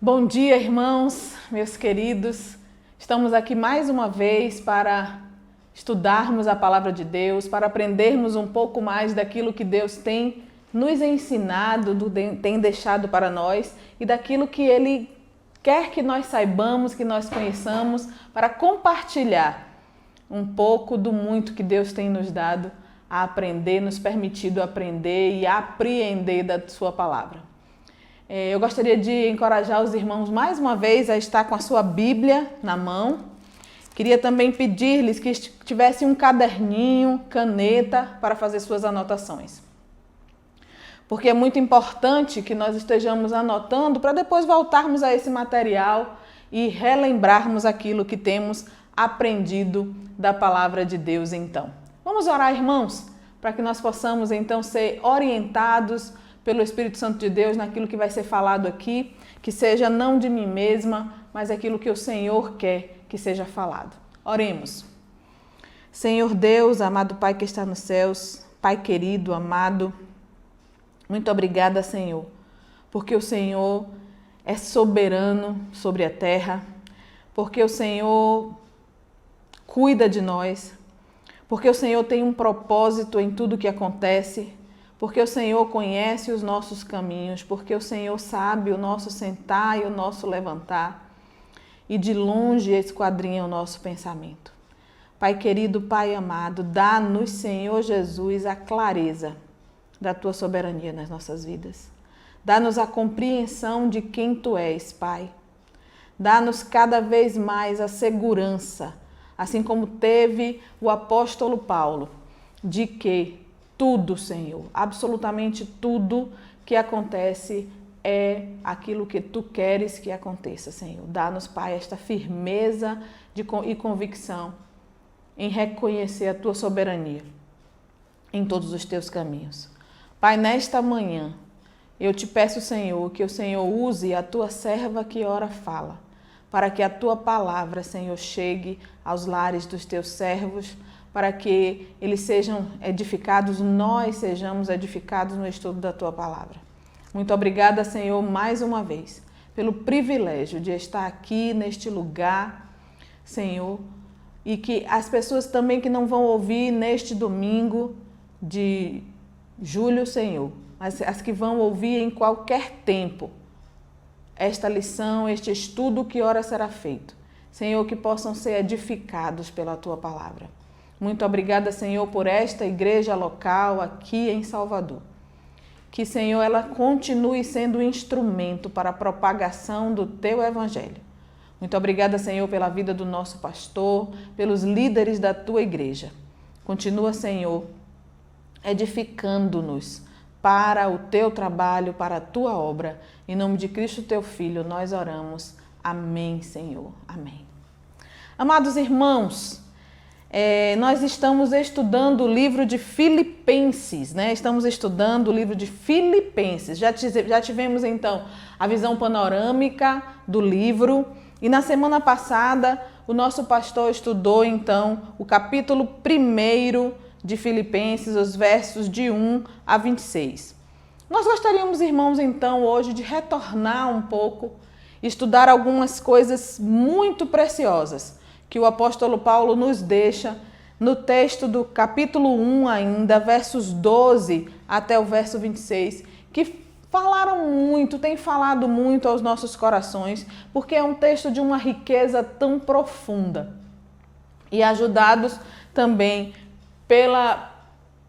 Bom dia, irmãos, meus queridos. Estamos aqui mais uma vez para estudarmos a palavra de Deus, para aprendermos um pouco mais daquilo que Deus tem nos ensinado, tem deixado para nós e daquilo que Ele quer que nós saibamos, que nós conheçamos, para compartilhar um pouco do muito que Deus tem nos dado a aprender, nos permitido aprender e apreender da sua palavra. Eu gostaria de encorajar os irmãos mais uma vez a estar com a sua Bíblia na mão. Queria também pedir-lhes que tivessem um caderninho, caneta para fazer suas anotações. Porque é muito importante que nós estejamos anotando para depois voltarmos a esse material e relembrarmos aquilo que temos aprendido da palavra de Deus então. Vamos orar, irmãos, para que nós possamos então ser orientados pelo Espírito Santo de Deus naquilo que vai ser falado aqui, que seja não de mim mesma, mas aquilo que o Senhor quer que seja falado. Oremos. Senhor Deus, amado Pai que está nos céus, Pai querido, amado, muito obrigada, Senhor, porque o Senhor é soberano sobre a terra, porque o Senhor cuida de nós, porque o Senhor tem um propósito em tudo que acontece, porque o Senhor conhece os nossos caminhos, porque o Senhor sabe o nosso sentar e o nosso levantar, e de longe esquadrinha o nosso pensamento. Pai querido, Pai amado, dá-nos, Senhor Jesus, a clareza da Tua soberania nas nossas vidas. Dá-nos a compreensão de quem Tu és, Pai. Dá-nos cada vez mais a segurança, assim como teve o apóstolo Paulo, de que tudo, Senhor, absolutamente tudo que acontece é aquilo que Tu queres que aconteça, Senhor. Dá-nos, Pai, esta firmeza e convicção em reconhecer a Tua soberania em todos os Teus caminhos. Pai, nesta manhã, eu Te peço, Senhor, que o Senhor use a Tua serva que ora fala, para que a Tua palavra, Senhor, chegue aos lares dos Teus servos, para que eles sejam edificados, nós sejamos edificados no estudo da Tua palavra. Muito obrigada, Senhor, mais uma vez, pelo privilégio de estar aqui neste lugar, Senhor, e que as pessoas também que não vão ouvir neste domingo de julho, Senhor, mas as que vão ouvir em qualquer tempo, esta lição, este estudo que ora será feito, Senhor, que possam ser edificados pela Tua palavra. Muito obrigada, Senhor, por esta igreja local aqui em Salvador. Que, Senhor, ela continue sendo um instrumento para a propagação do Teu Evangelho. Muito obrigada, Senhor, pela vida do nosso pastor, pelos líderes da Tua igreja. Continua, Senhor, edificando-nos para o Teu trabalho, para a Tua obra. Em nome de Cristo, Teu Filho, nós oramos. Amém, Senhor. Amém. Amados irmãos, nós estamos estudando o livro de Filipenses, né? Estamos estudando o livro de Filipenses. Já tivemos, então, a visão panorâmica do livro. E na semana passada, o nosso pastor estudou, então, o capítulo 1 de Filipenses, os versos de 1 a 26. Nós gostaríamos, irmãos, então, hoje de retornar um pouco, estudar algumas coisas muito preciosas que o apóstolo Paulo nos deixa no texto do capítulo 1 ainda, versos 12 até o verso 26, que tem falado muito aos nossos corações, porque é um texto de uma riqueza tão profunda. E ajudados também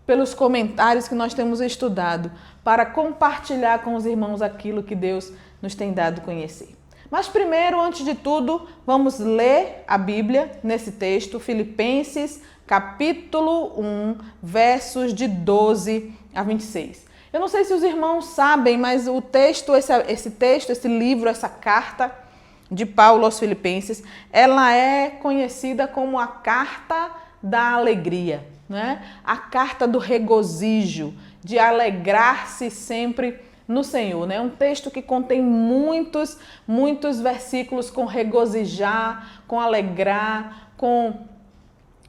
pelos comentários que nós temos estudado, para compartilhar com os irmãos aquilo que Deus nos tem dado a conhecer. Mas primeiro, antes de tudo, vamos ler a Bíblia nesse texto, Filipenses, capítulo 1, versos de 12 a 26. Eu não sei se os irmãos sabem, mas o texto, esse livro, essa carta de Paulo aos Filipenses, ela é conhecida como a carta da alegria, né? A carta do regozijo, de alegrar-se sempre no Senhor, né? Um texto que contém muitos versículos com regozijar, com alegrar, com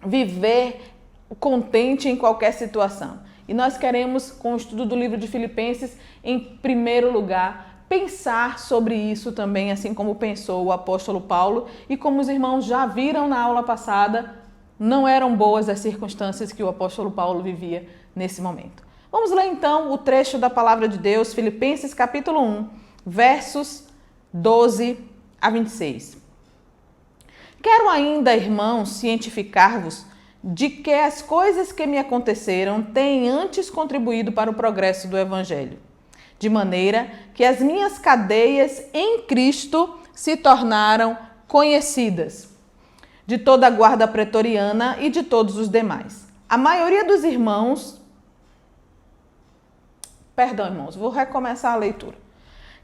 viver contente em qualquer situação. E nós queremos, com o estudo do livro de Filipenses, em primeiro lugar, pensar sobre isso também, assim como pensou o apóstolo Paulo, e como os irmãos já viram na aula passada, não eram boas as circunstâncias que o apóstolo Paulo vivia nesse momento. Vamos ler então o trecho da palavra de Deus, Filipenses capítulo 1, versos 12 a 26. Quero ainda, irmãos, cientificar-vos de que as coisas que me aconteceram têm antes contribuído para o progresso do Evangelho, de maneira que as minhas cadeias em Cristo se tornaram conhecidas de toda a guarda pretoriana e de todos os demais. A maioria dos irmãos... Perdão, irmãos, vou recomeçar a leitura.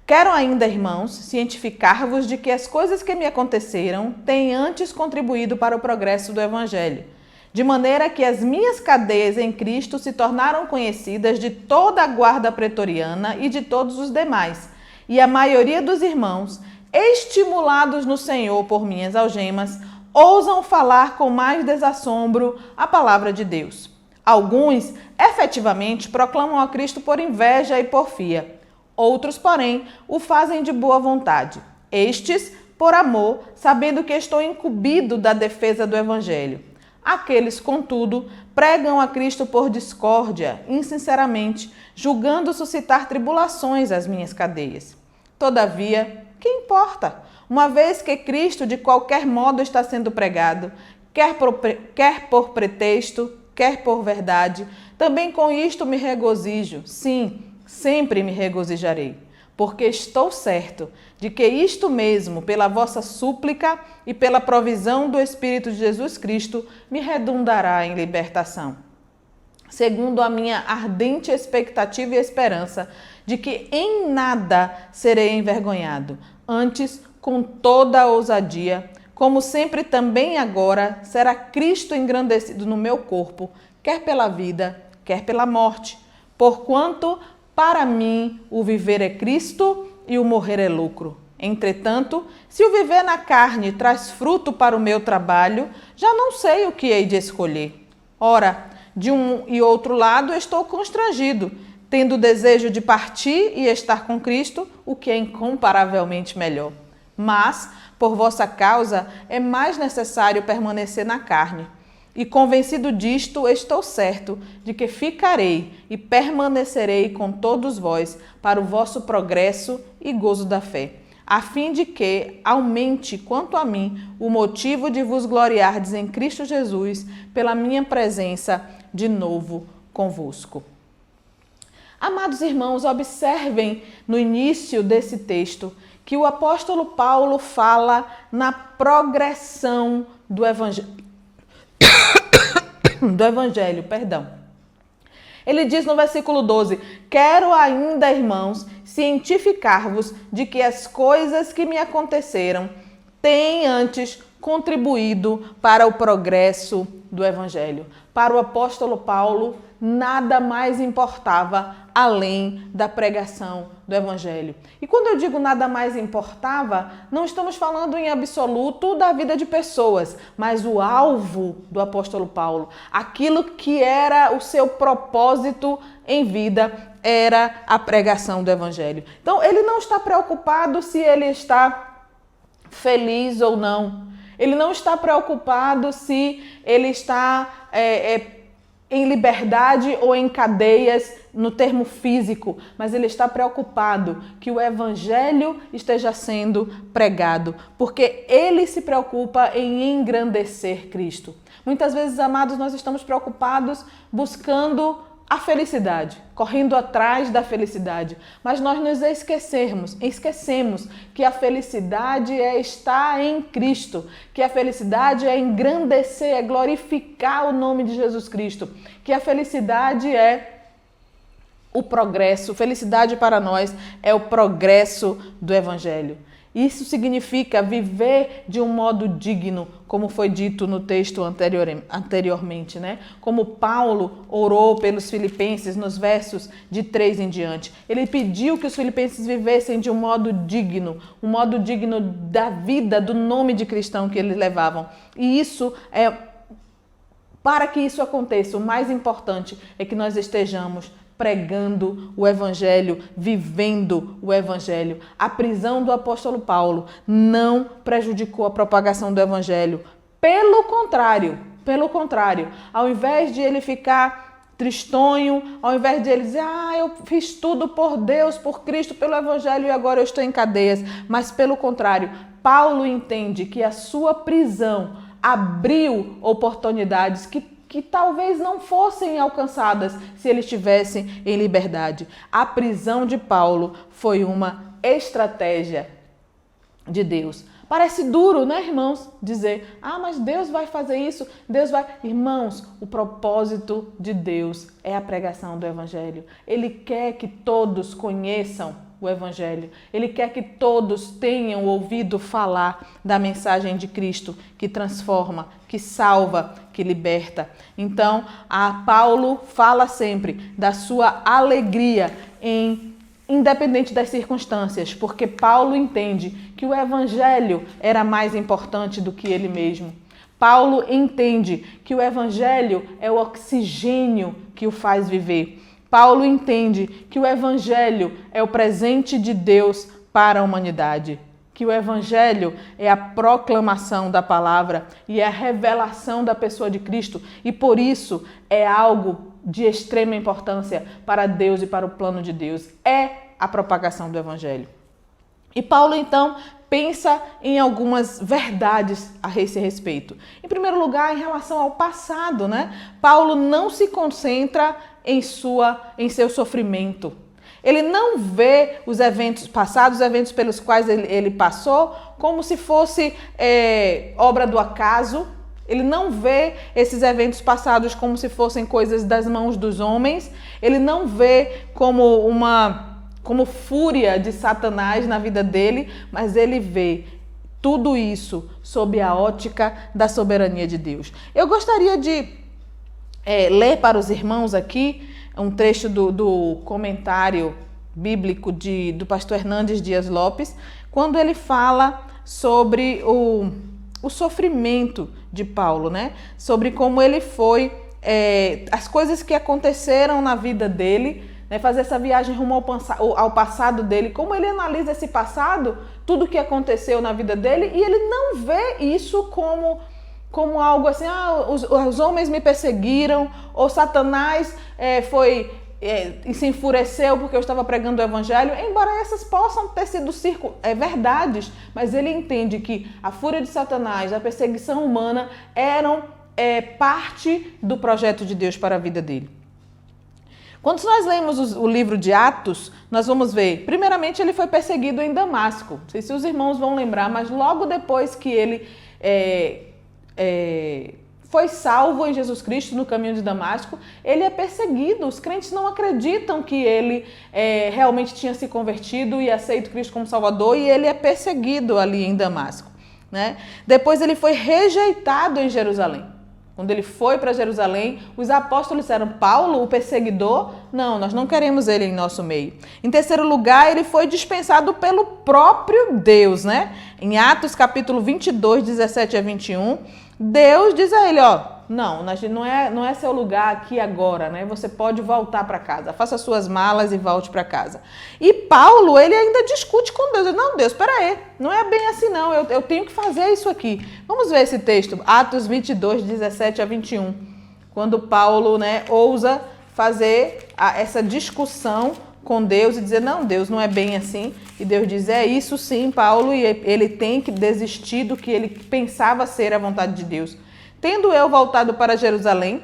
Quero ainda, irmãos, cientificar-vos de que as coisas que me aconteceram têm antes contribuído para o progresso do Evangelho, de maneira que as minhas cadeias em Cristo se tornaram conhecidas de toda a guarda pretoriana e de todos os demais. E a maioria dos irmãos, estimulados no Senhor por minhas algemas, ousam falar com mais desassombro a palavra de Deus. Alguns, efetivamente, proclamam a Cristo por inveja e porfia. Outros, porém, o fazem de boa vontade. Estes, por amor, sabendo que estou incumbido da defesa do Evangelho. Aqueles, contudo, pregam a Cristo por discórdia, insinceramente, julgando suscitar tribulações às minhas cadeias. Todavia, que importa? Uma vez que Cristo, de qualquer modo, está sendo pregado, quer por pretexto, quer por verdade, também com isto me regozijo. Sim, sempre me regozijarei, porque estou certo de que isto mesmo, pela vossa súplica e pela provisão do Espírito de Jesus Cristo, me redundará em libertação. Segundo a minha ardente expectativa e esperança de que em nada serei envergonhado, antes, com toda a ousadia, como sempre também agora, será Cristo engrandecido no meu corpo, quer pela vida, quer pela morte, porquanto para mim o viver é Cristo e o morrer é lucro. Entretanto, se o viver na carne traz fruto para o meu trabalho, já não sei o que hei de escolher. Ora, de um e outro lado estou constrangido, tendo o desejo de partir e estar com Cristo, o que é incomparavelmente melhor. Mas, por vossa causa, é mais necessário permanecer na carne. E convencido disto, estou certo de que ficarei e permanecerei com todos vós para o vosso progresso e gozo da fé, a fim de que aumente, quanto a mim, o motivo de vos gloriardes em Cristo Jesus pela minha presença de novo convosco. Amados irmãos, observem no início desse texto que o apóstolo Paulo fala na progressão do Evangelho. Ele diz no versículo 12: quero ainda, irmãos, cientificar-vos de que as coisas que me aconteceram têm antes contribuído para o progresso do Evangelho. Para o apóstolo Paulo, nada mais importava além da pregação do Evangelho. E quando eu digo nada mais importava, não estamos falando em absoluto da vida de pessoas, mas o alvo do apóstolo Paulo, aquilo que era o seu propósito em vida, era a pregação do Evangelho. Então, ele não está preocupado se ele está feliz ou não. Ele não está preocupado se ele está em liberdade ou em cadeias no termo físico, mas ele está preocupado que o Evangelho esteja sendo pregado, porque ele se preocupa em engrandecer Cristo. Muitas vezes, amados, nós estamos preocupados buscando a felicidade, correndo atrás da felicidade, mas nós nos esquecemos que a felicidade é estar em Cristo, que a felicidade é engrandecer, é glorificar o nome de Jesus Cristo, que a felicidade é o progresso, felicidade para nós é o progresso do Evangelho. Isso significa viver de um modo digno, como foi dito no texto anteriormente, né? Como Paulo orou pelos filipenses nos versos de 3 em diante. Ele pediu que os filipenses vivessem de um modo digno da vida, do nome de cristão que eles levavam. E isso para que isso aconteça, o mais importante é que nós estejamos pregando o evangelho, vivendo o evangelho. A prisão do apóstolo Paulo não prejudicou a propagação do evangelho. Pelo contrário, ao invés de ele ficar tristonho, ao invés de ele dizer, eu fiz tudo por Deus, por Cristo, pelo evangelho e agora eu estou em cadeias, mas pelo contrário, Paulo entende que a sua prisão abriu oportunidades que talvez não fossem alcançadas se ele estivesse em liberdade. A prisão de Paulo foi uma estratégia de Deus. Parece duro, né, irmãos? Dizer, mas Deus vai fazer isso, Deus vai... Irmãos, o propósito de Deus é a pregação do evangelho. Ele quer que todos conheçam o evangelho. Ele quer que todos tenham ouvido falar da mensagem de Cristo, que transforma, que salva, que liberta. Então, Paulo fala sempre da sua alegria independente das circunstâncias, porque Paulo entende que o evangelho era mais importante do que ele mesmo. Paulo entende que o evangelho é o oxigênio que o faz viver. Paulo entende que o evangelho é o presente de Deus para a humanidade, que o evangelho é a proclamação da palavra e é a revelação da pessoa de Cristo e por isso é algo de extrema importância para Deus e para o plano de Deus. É a propagação do evangelho. E Paulo, então, pensa em algumas verdades a esse respeito. Em primeiro lugar, em relação ao passado, né? Paulo não se concentra em seu sofrimento. Ele não vê os eventos passados, os eventos pelos quais ele passou, como se fosse obra do acaso. Ele não vê esses eventos passados como se fossem coisas das mãos dos homens. Ele não vê como fúria de Satanás na vida dele, mas ele vê tudo isso sob a ótica da soberania de Deus. Eu gostaria de ler para os irmãos aqui um trecho do comentário bíblico do pastor Hernandes Dias Lopes, quando ele fala sobre o sofrimento de Paulo, né? Sobre como ele foi, as coisas que aconteceram na vida dele, né? Fazer essa viagem rumo ao passado dele, como ele analisa esse passado, tudo que aconteceu na vida dele, e ele não vê isso como algo assim, os homens me perseguiram, ou Satanás se enfureceu porque eu estava pregando o evangelho, embora essas possam ter sido verdades, mas ele entende que a fúria de Satanás, a perseguição humana eram parte do projeto de Deus para a vida dele. Quando nós lemos o livro de Atos, nós vamos ver, primeiramente ele foi perseguido em Damasco, não sei se os irmãos vão lembrar, mas logo depois que ele foi salvo em Jesus Cristo no caminho de Damasco, ele é perseguido. Os crentes não acreditam que ele realmente tinha se convertido e aceito Cristo como Salvador, e ele é perseguido ali em Damasco, né? Depois ele foi rejeitado em Jerusalém. Quando ele foi para Jerusalém, os apóstolos disseram, Paulo, o perseguidor, não, nós não queremos ele em nosso meio. Em terceiro lugar, ele foi dispensado pelo próprio Deus, né? Em Atos capítulo 22, 17 a 21, Deus diz a ele, não é seu lugar aqui agora, né? Você pode voltar para casa, faça suas malas e volte para casa. E Paulo, ele ainda discute com Deus, não, Deus, peraí, não é bem assim não, eu tenho que fazer isso aqui. Vamos ver esse texto, Atos 22, 17 a 21, quando Paulo, né, ousa fazer essa discussão com Deus e dizer, não, Deus, não é bem assim. E Deus diz, é isso sim, Paulo, e ele tem que desistir do que ele pensava ser a vontade de Deus. Tendo eu voltado para Jerusalém,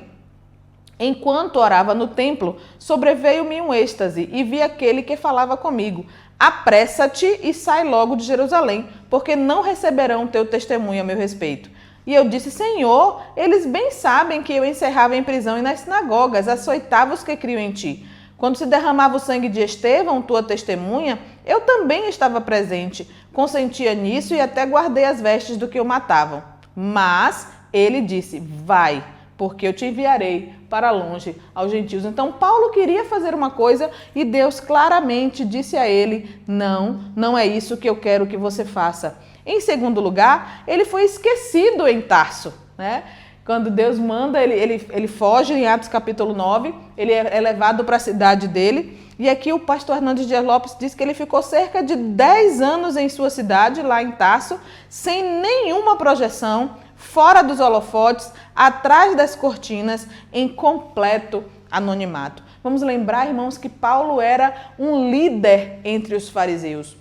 enquanto orava no templo, sobreveio-me um êxtase e vi aquele que falava comigo, apressa-te e sai logo de Jerusalém, porque não receberão teu testemunho a meu respeito. E eu disse, Senhor, eles bem sabem que eu encerrava em prisão e nas sinagogas, açoitava os que criam em ti. Quando se derramava o sangue de Estevão, tua testemunha, eu também estava presente, consentia nisso e até guardei as vestes do que o matavam. Mas ele disse, vai, porque eu te enviarei para longe aos gentios. Então Paulo queria fazer uma coisa e Deus claramente disse a ele, não é isso que eu quero que você faça. Em segundo lugar, ele foi esquecido em Tarso, né? Quando Deus manda, ele foge em Atos capítulo 9, ele é levado para a cidade dele. E aqui o pastor Hernandes Dias Lopes diz que ele ficou cerca de 10 anos em sua cidade, lá em Tarso, sem nenhuma projeção, fora dos holofotes, atrás das cortinas, em completo anonimato. Vamos lembrar, irmãos, que Paulo era um líder entre os fariseus.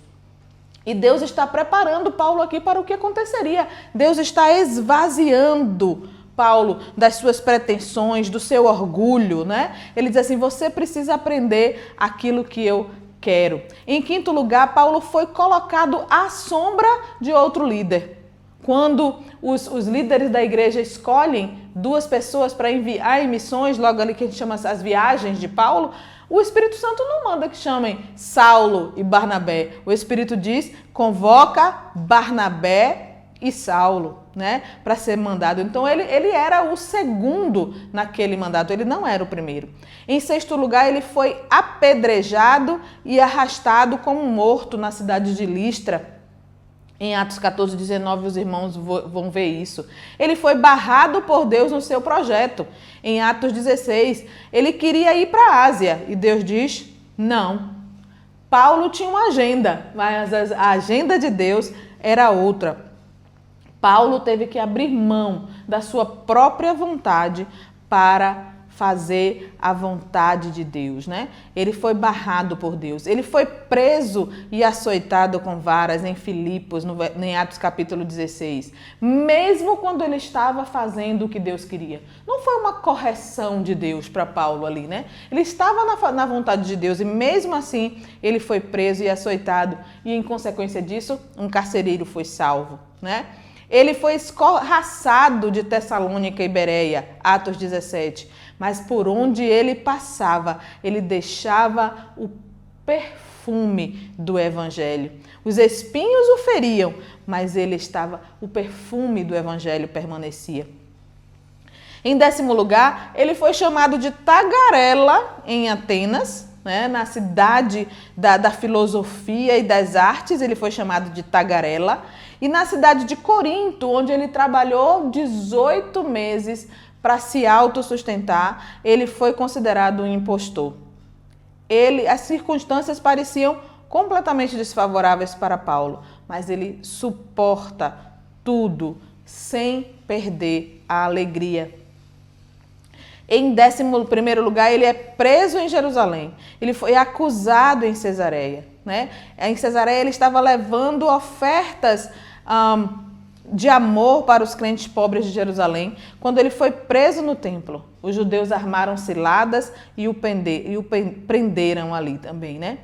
E Deus está preparando Paulo aqui para o que aconteceria. Deus está esvaziando Paulo das suas pretensões, do seu orgulho, né? Ele diz assim, você precisa aprender aquilo que eu quero. Em quinto lugar, Paulo foi colocado à sombra de outro líder. Quando os líderes da igreja escolhem 2 pessoas para enviar em missões, logo ali que a gente chama as viagens de Paulo, o Espírito Santo não manda que chamem Saulo e Barnabé. O Espírito diz, convoca Barnabé e Saulo, né, para ser mandado. Então ele era o segundo naquele mandato, ele não era o primeiro. Em sexto lugar, ele foi apedrejado e arrastado como morto na cidade de Listra. Em Atos 14, 19, os irmãos vão ver isso. Ele foi barrado por Deus no seu projeto. Em Atos 16, ele queria ir para a Ásia e Deus diz, não. Paulo tinha uma agenda, mas a agenda de Deus era outra. Paulo teve que abrir mão da sua própria vontade para fazer a vontade de Deus, né? Ele foi barrado por Deus. Ele foi preso e açoitado com varas em Filipos, em Atos capítulo 16. Mesmo quando ele estava fazendo o que Deus queria. Não foi uma correção de Deus para Paulo ali, né? Ele estava na vontade de Deus e mesmo assim ele foi preso e açoitado. E em consequência disso, um carcereiro foi salvo, né? Ele foi escorraçado de Tessalônica e Bereia, Atos 17. Mas por onde ele passava, ele deixava o perfume do evangelho. Os espinhos o feriam, mas o perfume do evangelho permanecia. Em 10º lugar, ele foi chamado de tagarela em Atenas, né, na cidade da filosofia e das artes, ele foi chamado de tagarela. E na cidade de Corinto, onde ele trabalhou 18 meses para se autossustentar, ele foi considerado um impostor. As circunstâncias pareciam completamente desfavoráveis para Paulo, mas ele suporta tudo sem perder a alegria. Em 11º lugar, ele é preso em Jerusalém. Ele foi acusado em Cesareia, né? Em Cesareia ele estava levando ofertas de amor para os crentes pobres de Jerusalém. Quando ele foi preso no templo, os judeus armaram ciladas e o prenderam ali também, né?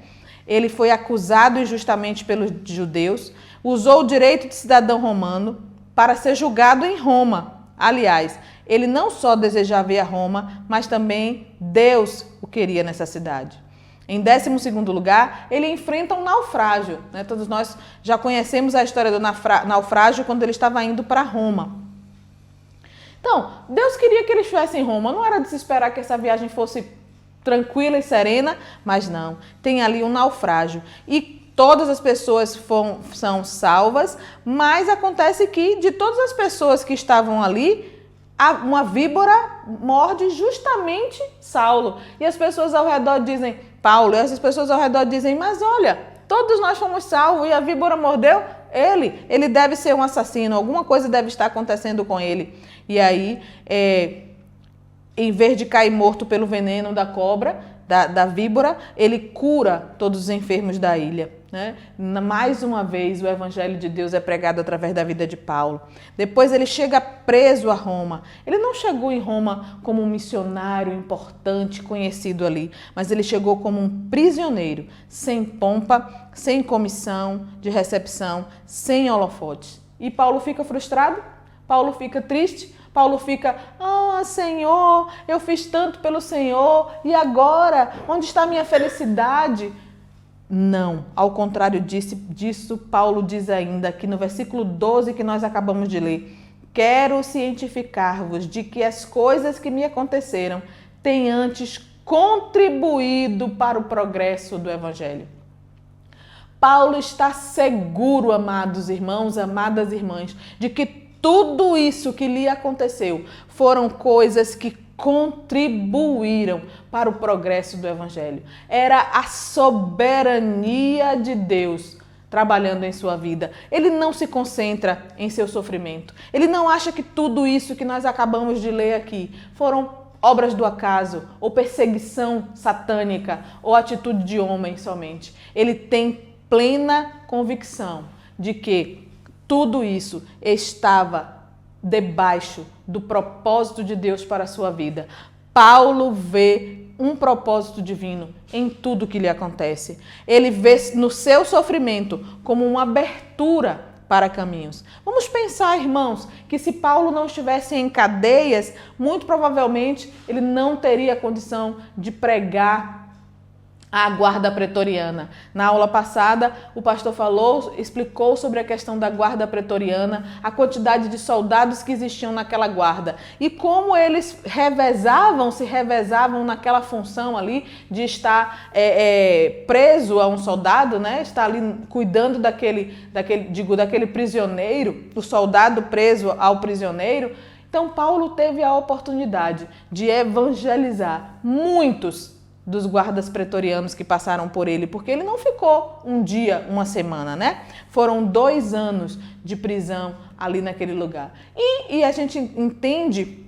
Ele foi acusado injustamente pelos judeus, usou o direito de cidadão romano para ser julgado em Roma. Aliás, ele não só desejava ir a Roma, mas também Deus o queria nessa cidade. Em 12º lugar, ele enfrenta um naufrágio, né? Todos nós já conhecemos a história do naufrágio quando ele estava indo para Roma. Então, Deus queria que ele estivesse em Roma. Não era de se esperar que essa viagem fosse tranquila e serena, mas não. Tem ali um naufrágio. E todas as pessoas são salvas, mas acontece que de todas as pessoas que estavam ali, uma víbora morde justamente Saulo. E as pessoas ao redor dizem, Paulo, e essas pessoas ao redor dizem, mas olha, todos nós fomos salvos e a víbora mordeu ele deve ser um assassino, alguma coisa deve estar acontecendo com ele. E aí, em vez de cair morto pelo veneno da cobra, da víbora, ele cura todos os enfermos da ilha, né? Mais uma vez, o evangelho de Deus é pregado através da vida de Paulo. Depois ele chega preso a Roma. Ele não chegou em Roma como um missionário importante, conhecido ali, mas ele chegou como um prisioneiro, sem pompa, sem comissão de recepção, sem holofotes. E Paulo fica frustrado? Paulo fica triste? Paulo fica, Senhor, eu fiz tanto pelo Senhor, e agora? Onde está a minha felicidade? Não, ao contrário disso, Paulo diz ainda aqui no versículo 12 que nós acabamos de ler, quero cientificar-vos de que as coisas que me aconteceram têm antes contribuído para o progresso do Evangelho. Paulo está seguro, amados irmãos, amadas irmãs, de que tudo isso que lhe aconteceu foram coisas que contribuíram para o progresso do Evangelho. Era a soberania de Deus trabalhando em sua vida. Ele não se concentra em seu sofrimento. Ele não acha que tudo isso que nós acabamos de ler aqui foram obras do acaso, ou perseguição satânica, ou atitude de homem somente. Ele tem plena convicção de que tudo isso estava debaixo do propósito de Deus para a sua vida. Paulo vê um propósito divino em tudo que lhe acontece. Ele vê no seu sofrimento como uma abertura para caminhos. Vamos pensar, irmãos, que se Paulo não estivesse em cadeias, muito provavelmente ele não teria condição de pregar a guarda pretoriana. Na aula passada, o pastor explicou sobre a questão da guarda pretoriana, a quantidade de soldados que existiam naquela guarda e como eles se revezavam naquela função ali de estar preso a um soldado, né? Estar ali cuidando daquele prisioneiro, o soldado preso ao prisioneiro. Então, Paulo teve a oportunidade de evangelizar muitos dos guardas pretorianos que passaram por ele, porque ele não ficou um dia, uma semana, né? Foram 2 anos de prisão ali naquele lugar. E a gente entende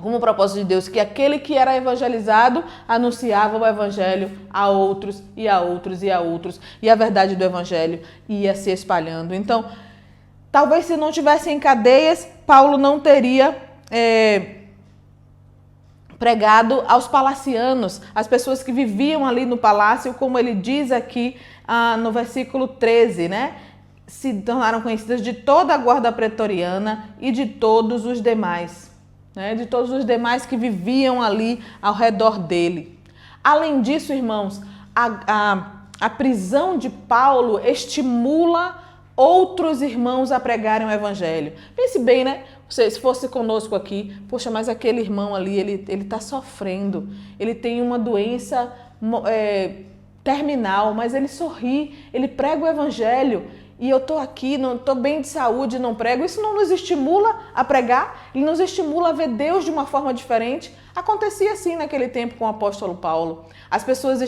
como propósito de Deus que aquele que era evangelizado anunciava o evangelho a outros e a outros e a outros, e a verdade do evangelho ia se espalhando. Então, talvez se não tivesse em cadeias, Paulo não teria pregado aos palacianos, as pessoas que viviam ali no palácio, como ele diz aqui no versículo 13, né? Se tornaram conhecidas de toda a guarda pretoriana e de todos os demais, né? De todos os demais que viviam ali ao redor dele. Além disso, irmãos, a prisão de Paulo estimula outros irmãos a pregarem o evangelho. Pense bem, né? Se fosse conosco aqui, poxa, mas aquele irmão ali, ele está sofrendo, ele tem uma doença terminal, mas ele sorri, ele prega o evangelho e eu estou aqui, não estou bem de saúde, não prego. Isso não nos estimula a pregar, ele nos estimula a ver Deus de uma forma diferente. Acontecia assim naquele tempo com o apóstolo Paulo. As pessoas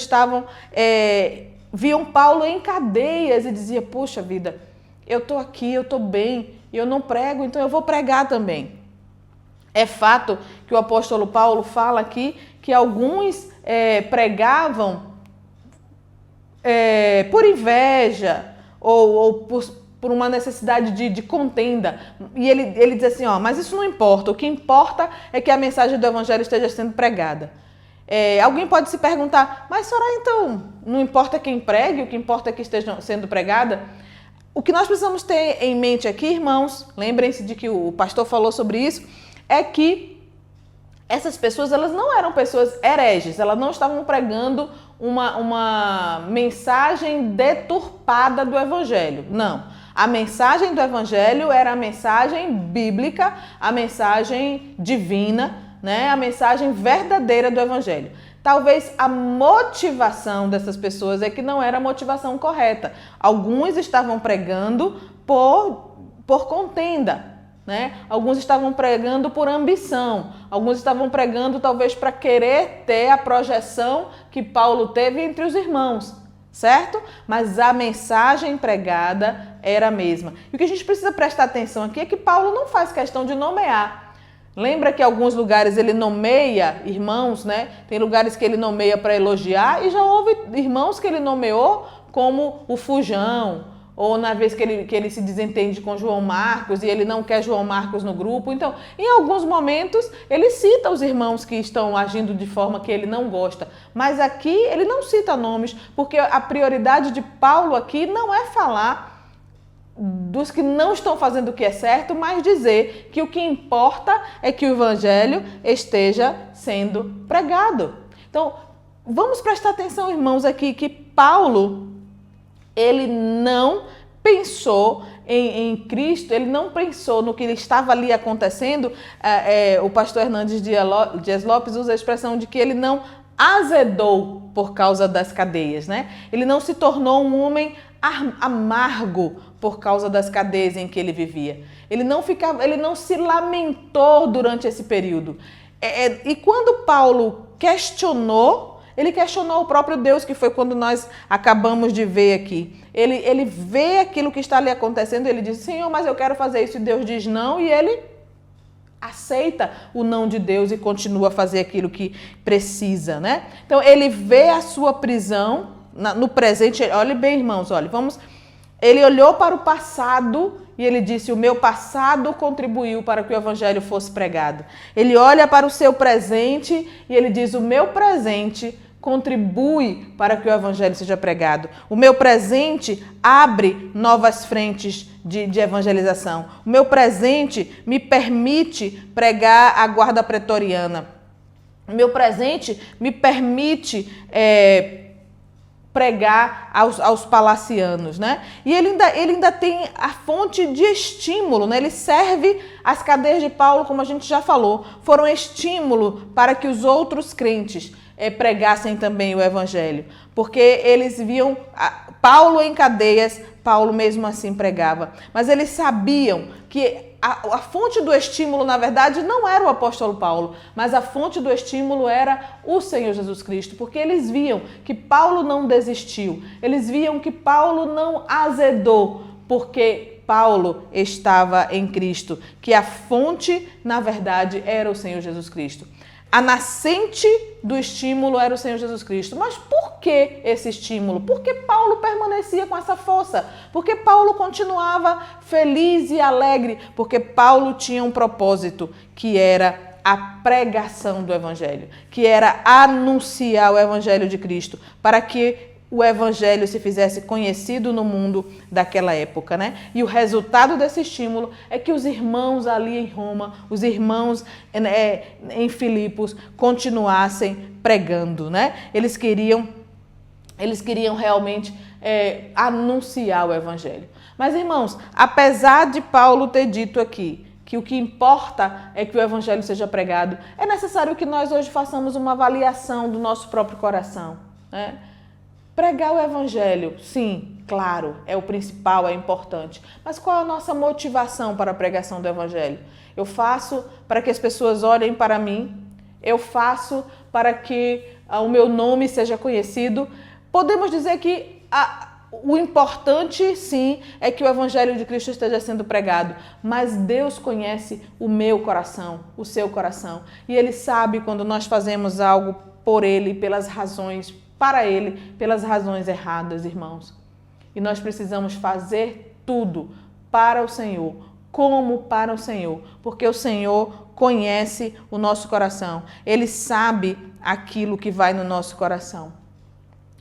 viam Paulo em cadeias e diziam, puxa vida, eu estou aqui, eu estou bem, eu não prego, então eu vou pregar também. É fato que o apóstolo Paulo fala aqui que alguns pregavam por inveja ou por uma necessidade de contenda. E ele diz assim, mas isso não importa, o que importa é que a mensagem do evangelho esteja sendo pregada. Alguém pode se perguntar, mas será então, não importa quem pregue, o que importa é que esteja sendo pregada? O que nós precisamos ter em mente aqui, irmãos, lembrem-se de que o pastor falou sobre isso, é que essas pessoas, elas não eram pessoas hereges, elas não estavam pregando uma mensagem deturpada do evangelho, não. A mensagem do evangelho era a mensagem bíblica, a mensagem divina, né? A mensagem verdadeira do evangelho. Talvez a motivação dessas pessoas é que não era a motivação correta. Alguns estavam pregando por contenda, né? Alguns estavam pregando por ambição. Alguns estavam pregando talvez para querer ter a projeção que Paulo teve entre os irmãos, certo? Mas a mensagem pregada era a mesma. E o que a gente precisa prestar atenção aqui é que Paulo não faz questão de nomear. Lembra que em alguns lugares ele nomeia irmãos, né? Tem lugares que ele nomeia para elogiar e já houve irmãos que ele nomeou como o fujão, ou na vez que ele se desentende com João Marcos e ele não quer João Marcos no grupo. Então, em alguns momentos, ele cita os irmãos que estão agindo de forma que ele não gosta. Mas aqui ele não cita nomes, porque a prioridade de Paulo aqui não é falar dos que não estão fazendo o que é certo, mas dizer que o que importa é que o evangelho esteja sendo pregado. Então, vamos prestar atenção, irmãos, aqui que Paulo, ele não pensou em Cristo, ele não pensou no que estava ali acontecendo. O pastor Hernandes Dias Lopes usa a expressão de que ele não azedou por causa das cadeias, né? Ele não se tornou um homem amargo por causa das cadeias em que ele vivia. Ele não se lamentou durante esse período. E quando Paulo questionou, ele questionou o próprio Deus, que foi quando nós acabamos de ver aqui. Ele vê aquilo que está ali acontecendo, ele diz, Senhor, mas eu quero fazer isso. E Deus diz não, e ele aceita o não de Deus e continua a fazer aquilo que precisa, né? Então, ele vê a sua prisão no presente. Olhe bem, irmãos, olha, ele olhou para o passado e ele disse, o meu passado contribuiu para que o evangelho fosse pregado. Ele olha para o seu presente e ele diz, o meu presente contribui para que o evangelho seja pregado. O meu presente abre novas frentes de evangelização. O meu presente me permite pregar a guarda pretoriana. O meu presente me permite pregar aos palacianos, né? E ele ainda tem a fonte de estímulo, né? Ele serve as cadeias de Paulo, como a gente já falou, foram estímulo para que os outros crentes pregassem também o evangelho, porque eles viam Paulo em cadeias, Paulo mesmo assim pregava, mas eles sabiam que a fonte do estímulo, na verdade, não era o apóstolo Paulo, mas a fonte do estímulo era o Senhor Jesus Cristo, porque eles viam que Paulo não desistiu, eles viam que Paulo não azedou, porque Paulo estava em Cristo, que a fonte, na verdade, era o Senhor Jesus Cristo. A nascente do estímulo era o Senhor Jesus Cristo. Mas por que esse estímulo? Porque Paulo permanecia com essa força. Porque Paulo continuava feliz e alegre. Porque Paulo tinha um propósito, que era a pregação do evangelho, que era anunciar o evangelho de Cristo, para que o evangelho se fizesse conhecido no mundo daquela época, né? E o resultado desse estímulo é que os irmãos ali em Roma, os irmãos em Filipos, continuassem pregando, né? Eles queriam realmente anunciar o evangelho. Mas, irmãos, apesar de Paulo ter dito aqui que o que importa é que o evangelho seja pregado, é necessário que nós hoje façamos uma avaliação do nosso próprio coração, né? Pregar o evangelho, sim, claro, é o principal, é importante. Mas qual é a nossa motivação para a pregação do evangelho? Eu faço para que as pessoas olhem para mim? Eu faço para que o meu nome seja conhecido? Podemos dizer que o importante, sim, é que o evangelho de Cristo esteja sendo pregado. Mas Deus conhece o meu coração, o seu coração. E Ele sabe quando nós fazemos algo por Ele, pelas razões para Ele, pelas razões erradas, irmãos. E nós precisamos fazer tudo para o Senhor, como para o Senhor, porque o Senhor conhece o nosso coração. Ele sabe aquilo que vai no nosso coração.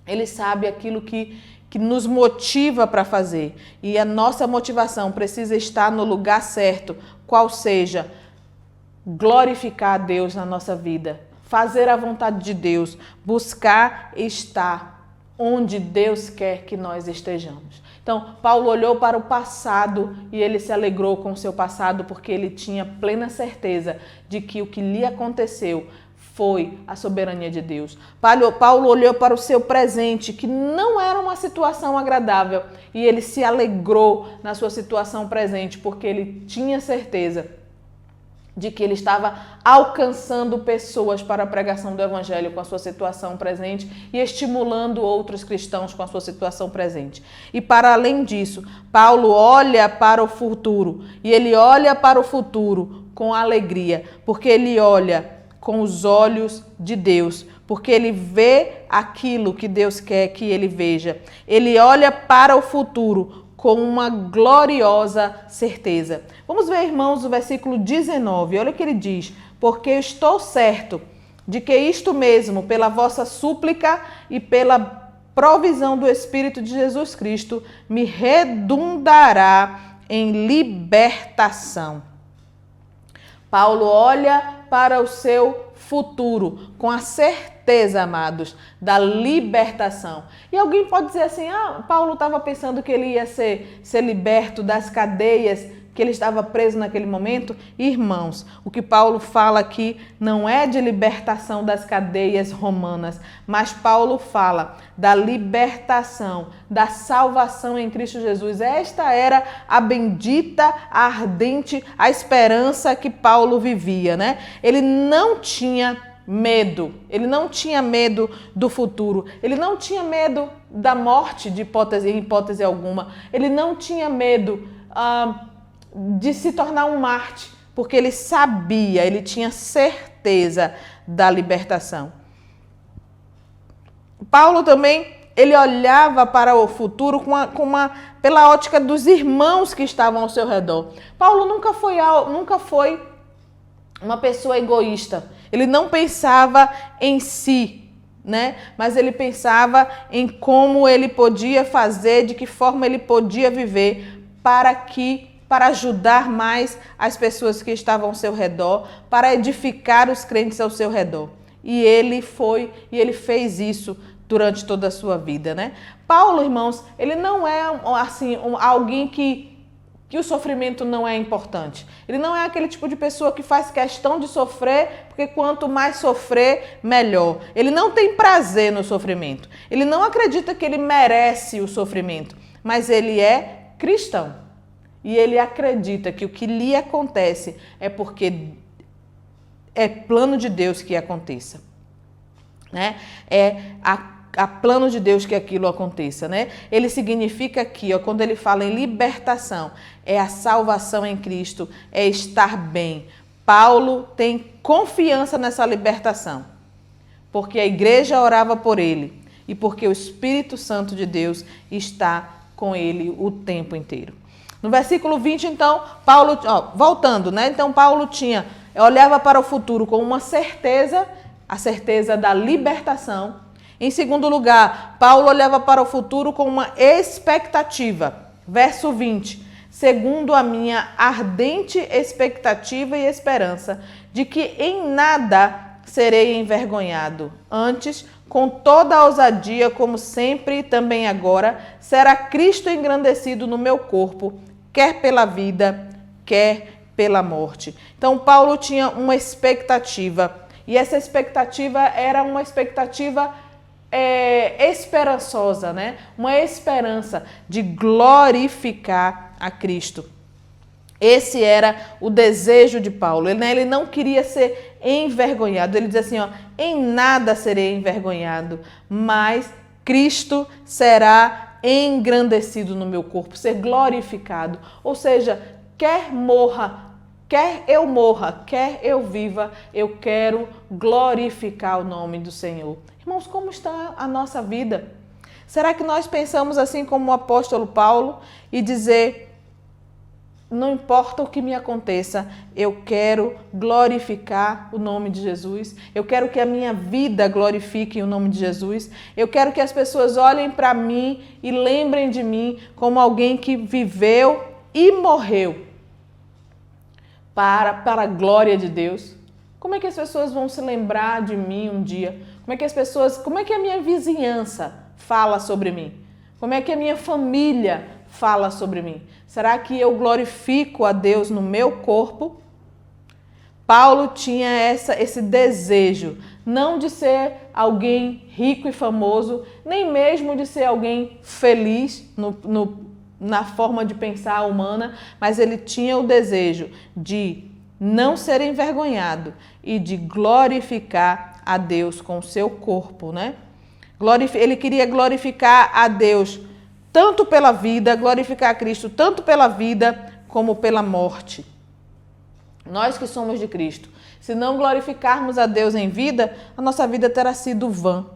Ele sabe aquilo que nos motiva para fazer. E a nossa motivação precisa estar no lugar certo, qual seja glorificar a Deus na nossa vida, fazer a vontade de Deus, buscar estar onde Deus quer que nós estejamos. Então, Paulo olhou para o passado e ele se alegrou com o seu passado porque ele tinha plena certeza de que o que lhe aconteceu foi a soberania de Deus. Paulo olhou para o seu presente, que não era uma situação agradável, e ele se alegrou na sua situação presente porque ele tinha certeza de que ele estava alcançando pessoas para a pregação do evangelho com a sua situação presente e estimulando outros cristãos com a sua situação presente. E para além disso, Paulo olha para o futuro, e ele olha para o futuro com alegria, porque ele olha com os olhos de Deus, porque ele vê aquilo que Deus quer que ele veja. Ele olha para o futuro com uma gloriosa certeza. Vamos ver, irmãos, o versículo 19. Olha o que ele diz. Porque estou certo de que isto mesmo, pela vossa súplica e pela provisão do Espírito de Jesus Cristo, me redundará em libertação. Paulo olha para o seu futuro com a certeza, amados, da libertação. E alguém pode dizer assim, Paulo estava pensando que ele ia ser liberto das cadeias que ele estava preso naquele momento? Irmãos, o que Paulo fala aqui não é de libertação das cadeias romanas, mas Paulo fala da libertação, da salvação em Cristo Jesus. Esta era a bendita, a ardente, a esperança que Paulo vivia, né? Ele não tinha medo, ele não tinha medo do futuro, ele não tinha medo da morte em hipótese alguma, ele não tinha medo de se tornar um mártir, porque ele sabia, ele tinha certeza da libertação. Paulo também, ele olhava para o futuro pela ótica dos irmãos que estavam ao seu redor. Paulo nunca foi uma pessoa egoísta, ele não pensava em si, né? Mas ele pensava em como ele podia fazer, de que forma ele podia viver para ajudar mais as pessoas que estavam ao seu redor, para edificar os crentes ao seu redor. E ele fez isso durante toda a sua vida, né? Paulo, irmãos, ele não é assim alguém que o sofrimento não é importante. Ele não é aquele tipo de pessoa que faz questão de sofrer, porque quanto mais sofrer, melhor. Ele não tem prazer no sofrimento. Ele não acredita que ele merece o sofrimento, mas ele é cristão. E ele acredita que o que lhe acontece é porque é plano de Deus que aconteça, né? É a plano de Deus que aquilo aconteça, né? Ele significa aqui, ó, quando ele fala em libertação, é a salvação em Cristo, é estar bem. Paulo tem confiança nessa libertação, porque a igreja orava por ele e porque o Espírito Santo de Deus está com ele o tempo inteiro. No versículo 20, então, Paulo, voltando, né? Então, Paulo olhava para o futuro com uma certeza, a certeza da libertação. Em segundo lugar, Paulo olhava para o futuro com uma expectativa. Verso 20. Segundo a minha ardente expectativa e esperança de que em nada serei envergonhado. Antes, com toda a ousadia, como sempre e também agora, será Cristo engrandecido no meu corpo, quer pela vida, quer pela morte. Então, Paulo tinha uma expectativa, e essa expectativa era uma expectativa esperançosa, né? Uma esperança de glorificar a Cristo. Esse era o desejo de Paulo. Ele não queria ser envergonhado. Ele diz assim, ó, em nada serei envergonhado, mas Cristo será engrandecido no meu corpo, ser glorificado. Ou seja, quer eu morra, quer eu viva, eu quero glorificar o nome do Senhor. Irmãos, como está a nossa vida? Será que nós pensamos assim como o apóstolo Paulo e dizer, não importa o que me aconteça, eu quero glorificar o nome de Jesus, eu quero que a minha vida glorifique o nome de Jesus, eu quero que as pessoas olhem para mim e lembrem de mim como alguém que viveu e morreu para a glória de Deus. Como é que as pessoas vão se lembrar de mim um dia? Como é que a minha vizinhança fala sobre mim? Como é que a minha família fala sobre mim? Será que eu glorifico a Deus no meu corpo? Paulo tinha esse desejo, não de ser alguém rico e famoso, nem mesmo de ser alguém feliz na forma de pensar humana, mas ele tinha o desejo de não ser envergonhado e de glorificar a Deus com o seu corpo, né? Ele queria glorificar a Deus tanto pela vida, glorificar a Cristo tanto pela vida como pela morte. Nós que somos de Cristo, se não glorificarmos a Deus em vida, a nossa vida terá sido vã.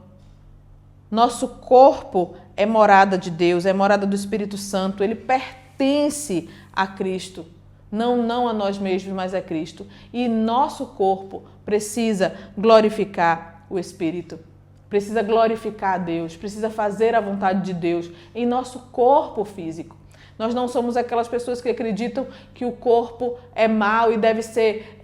Nosso corpo é morada de Deus, é morada do Espírito Santo, ele pertence a Cristo. Não a nós mesmos, mas a Cristo. E nosso corpo precisa glorificar o Espírito. Precisa glorificar a Deus, precisa fazer a vontade de Deus em nosso corpo físico. Nós não somos aquelas pessoas que acreditam que o corpo é mau e deve ser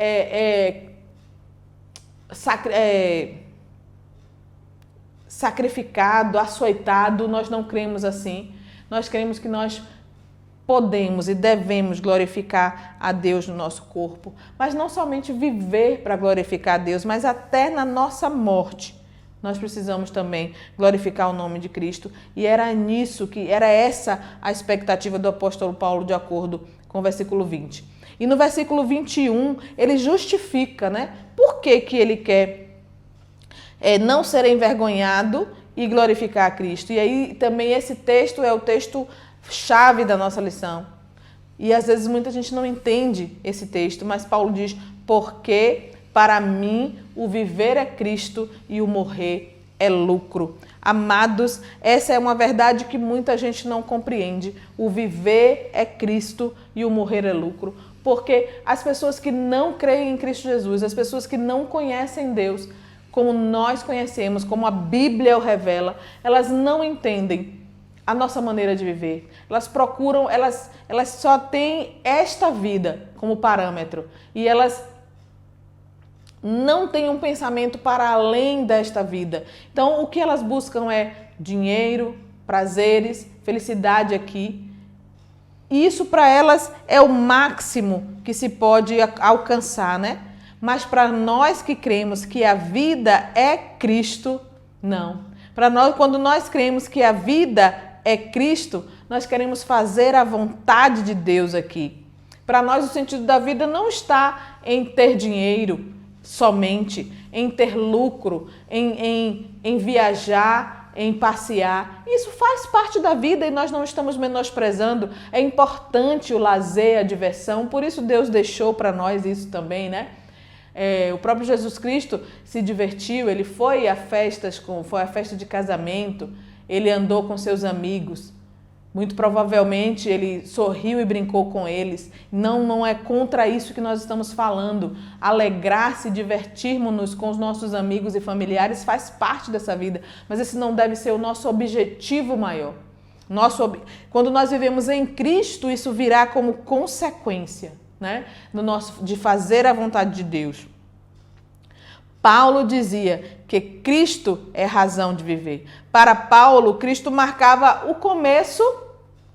sacrificado, açoitado. Nós não cremos assim. Nós cremos que nós podemos e devemos glorificar a Deus no nosso corpo, mas não somente viver para glorificar a Deus, mas até na nossa morte. Nós precisamos também glorificar o nome de Cristo. E era essa a expectativa do apóstolo Paulo, de acordo com o versículo 20. E no versículo 21, ele justifica, né? Por que ele quer não ser envergonhado e glorificar a Cristo. E aí também esse texto é o texto chave da nossa lição. E às vezes muita gente não entende esse texto, mas Paulo diz: porque para mim o viver é Cristo e o morrer é lucro. Amados, essa é uma verdade que muita gente não compreende. O viver é Cristo e o morrer é lucro. Porque as pessoas que não creem em Cristo Jesus, as pessoas que não conhecem Deus como nós conhecemos, como a Bíblia o revela, elas não entendem a nossa maneira de viver. Elas procuram, elas só têm esta vida como parâmetro. E elas não têm um pensamento para além desta vida. Então, o que elas buscam é dinheiro, prazeres, felicidade aqui. E isso para elas é o máximo que se pode alcançar, né? Mas para nós que cremos que a vida é Cristo, não. Para nós, quando nós cremos que a vida é Cristo, nós queremos fazer a vontade de Deus aqui. Para nós, o sentido da vida não está em ter dinheiro somente, em ter lucro, em viajar, em passear. Isso faz parte da vida e nós não estamos menosprezando. É importante o lazer, a diversão, por isso Deus deixou para nós isso também, né? O próprio Jesus Cristo se divertiu, ele foi a festas, foi a festa de casamento, ele andou com seus amigos. Muito provavelmente ele sorriu e brincou com eles. Não é contra isso que nós estamos falando. Alegrar-se, divertirmos-nos com os nossos amigos e familiares faz parte dessa vida, mas esse não deve ser o nosso objetivo maior. Quando nós vivemos em Cristo, isso virá como consequência, né, de fazer a vontade de Deus. Paulo dizia que Cristo é razão de viver. Para Paulo, Cristo marcava o começo,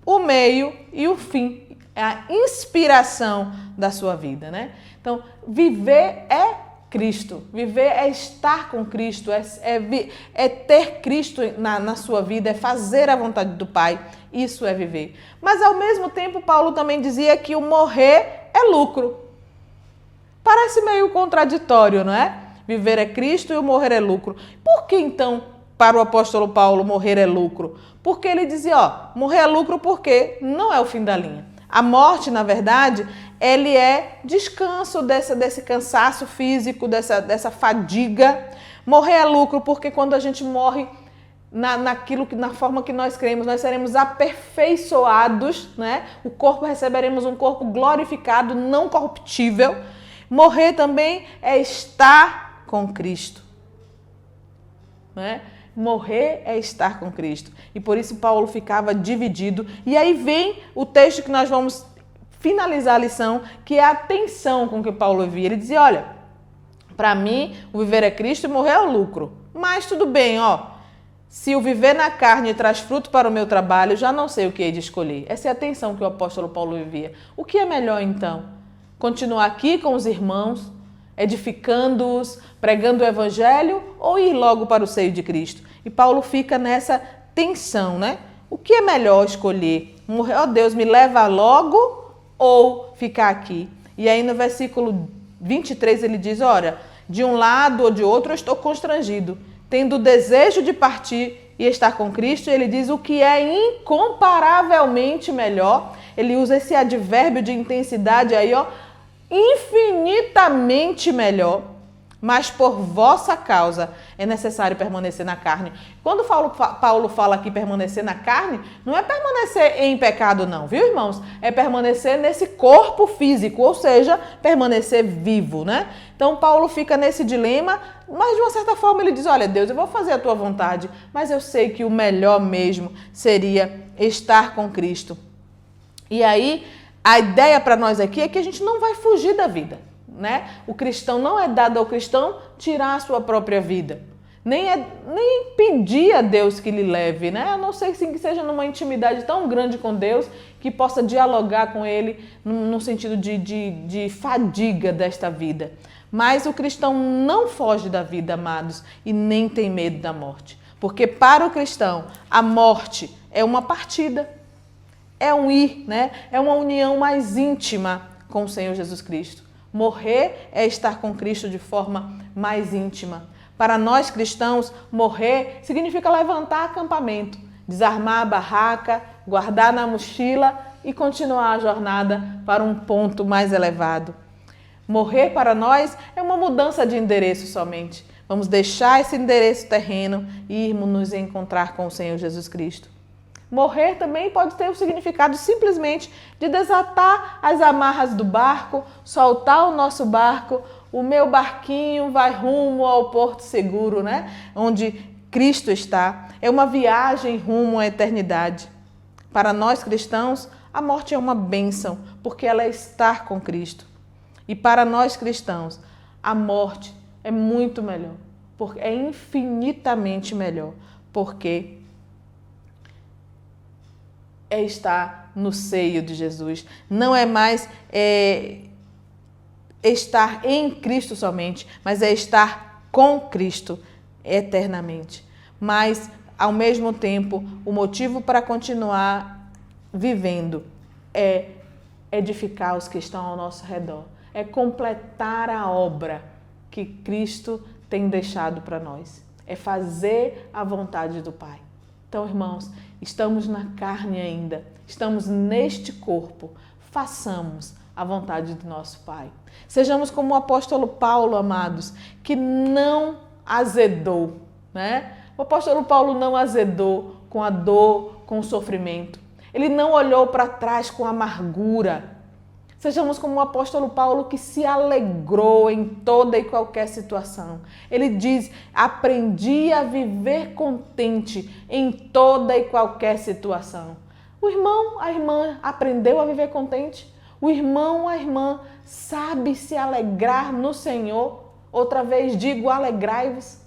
o meio e o fim. É a inspiração da sua vida, né? Então, viver é Cristo. Viver é estar com Cristo, é ter Cristo na sua vida, é fazer a vontade do Pai. Isso é viver. Mas, ao mesmo tempo, Paulo também dizia que o morrer é lucro. Parece meio contraditório, não é? Viver é Cristo e o morrer é lucro. Por que então, para o apóstolo Paulo, morrer é lucro? Porque ele dizia, morrer é lucro porque não é o fim da linha. A morte, na verdade, ele é descanso desse cansaço físico, dessa fadiga. Morrer é lucro porque quando a gente morre na forma que nós cremos, nós seremos aperfeiçoados, né? Receberemos um corpo glorificado, não corruptível. Morrer também é estar com Cristo, né? Morrer é estar com Cristo. E por isso Paulo ficava dividido. E aí vem o texto que nós vamos finalizar a lição, que é a tensão com que Paulo via. Ele dizia, olha, para mim o viver é Cristo e morrer é o lucro. Mas tudo bem, se o viver na carne traz fruto para o meu trabalho, já não sei o que hei de escolher. Essa é a tensão que o apóstolo Paulo vivia. O que é melhor então? Continuar aqui com os irmãos, edificando-os, pregando o evangelho, ou ir logo para o seio de Cristo? E Paulo fica nessa tensão, né? O que é melhor escolher? Morrer, Deus, me leva logo ou ficar aqui? E aí no versículo 23 ele diz, olha, de um lado ou de outro eu estou constrangido, tendo o desejo de partir e estar com Cristo. Ele diz o que é incomparavelmente melhor. Ele usa esse advérbio de intensidade aí, infinitamente melhor, mas por vossa causa é necessário permanecer na carne. Quando Paulo fala aqui permanecer na carne, não é permanecer em pecado não, viu, irmãos? É permanecer nesse corpo físico, ou seja, permanecer vivo, né? Então Paulo fica nesse dilema, mas de uma certa forma ele diz, olha Deus, eu vou fazer a tua vontade, mas eu sei que o melhor mesmo seria estar com Cristo. E aí, a ideia para nós aqui é que a gente não vai fugir da vida, né? O cristão não é dado ao cristão tirar a sua própria vida, nem pedir a Deus que lhe leve, né? A não ser que seja numa intimidade tão grande com Deus que possa dialogar com ele no sentido de fadiga desta vida. Mas o cristão não foge da vida, amados, e nem tem medo da morte. Porque para o cristão, a morte é uma partida, é um ir, né? É uma união mais íntima com o Senhor Jesus Cristo. Morrer é estar com Cristo de forma mais íntima. Para nós cristãos, morrer significa levantar acampamento, desarmar a barraca, guardar na mochila e continuar a jornada para um ponto mais elevado. Morrer para nós é uma mudança de endereço somente. Vamos deixar esse endereço terreno e irmos nos encontrar com o Senhor Jesus Cristo. Morrer também pode ter o significado simplesmente de desatar as amarras do barco, soltar o nosso barco, o meu barquinho vai rumo ao porto seguro, né? Onde Cristo está. É uma viagem rumo à eternidade. Para nós cristãos, a morte é uma bênção, porque ela é estar com Cristo. E para nós cristãos, a morte é muito melhor, porque é infinitamente melhor, porque é estar no seio de Jesus. Não é mais estar em Cristo somente, mas é estar com Cristo eternamente. Mas, ao mesmo tempo, o motivo para continuar vivendo é edificar os que estão ao nosso redor. É completar a obra que Cristo tem deixado para nós. É fazer a vontade do Pai. Então, irmãos, estamos na carne ainda, estamos neste corpo, façamos a vontade do nosso Pai. Sejamos como o apóstolo Paulo, amados, que não azedou, né? O apóstolo Paulo não azedou com a dor, com o sofrimento. Ele não olhou para trás com amargura. Sejamos como o apóstolo Paulo, que se alegrou em toda e qualquer situação. Ele diz: aprendi a viver contente em toda e qualquer situação. O irmão, a irmã aprendeu a viver contente? O irmão, a irmã sabe se alegrar no Senhor? Outra vez digo, alegrai-vos.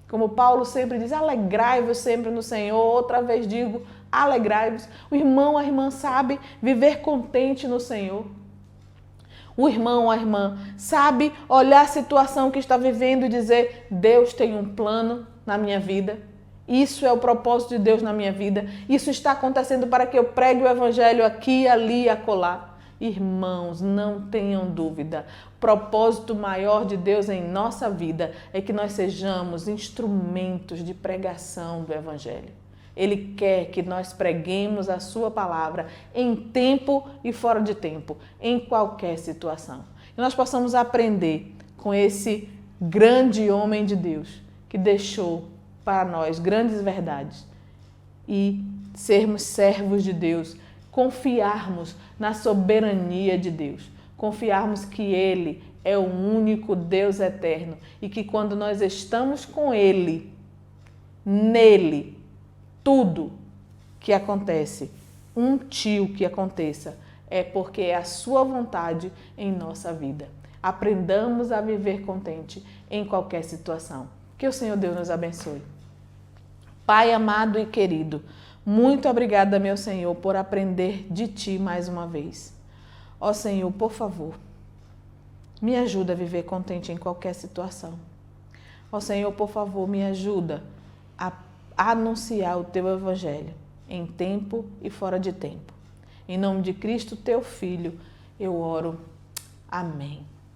Como Paulo sempre diz, alegrai-vos sempre no Senhor. Outra vez digo, alegrai-vos. O irmão, a irmã sabe viver contente no Senhor. O irmão, a irmã, sabe olhar a situação que está vivendo e dizer: Deus tem um plano na minha vida. Isso é o propósito de Deus na minha vida. Isso está acontecendo para que eu pregue o evangelho aqui, ali e acolá. Irmãos, não tenham dúvida. O propósito maior de Deus em nossa vida é que nós sejamos instrumentos de pregação do evangelho. Ele quer que nós preguemos a sua palavra em tempo e fora de tempo, em qualquer situação. E nós possamos aprender com esse grande homem de Deus que deixou para nós grandes verdades e sermos servos de Deus, confiarmos na soberania de Deus, confiarmos que Ele é o único Deus eterno e que quando nós estamos com Ele, nele, tudo que acontece, um tio que aconteça, é porque é a sua vontade em nossa vida. Aprendamos a viver contente em qualquer situação. Que o Senhor Deus nos abençoe. Pai amado e querido, muito obrigada, meu Senhor, por aprender de Ti mais uma vez. Ó Senhor, por favor, me ajuda a viver contente em qualquer situação. Ó Senhor, por favor, me ajuda a anunciar o Teu Evangelho em tempo e fora de tempo. Em nome de Cristo, Teu Filho, eu oro. Amém.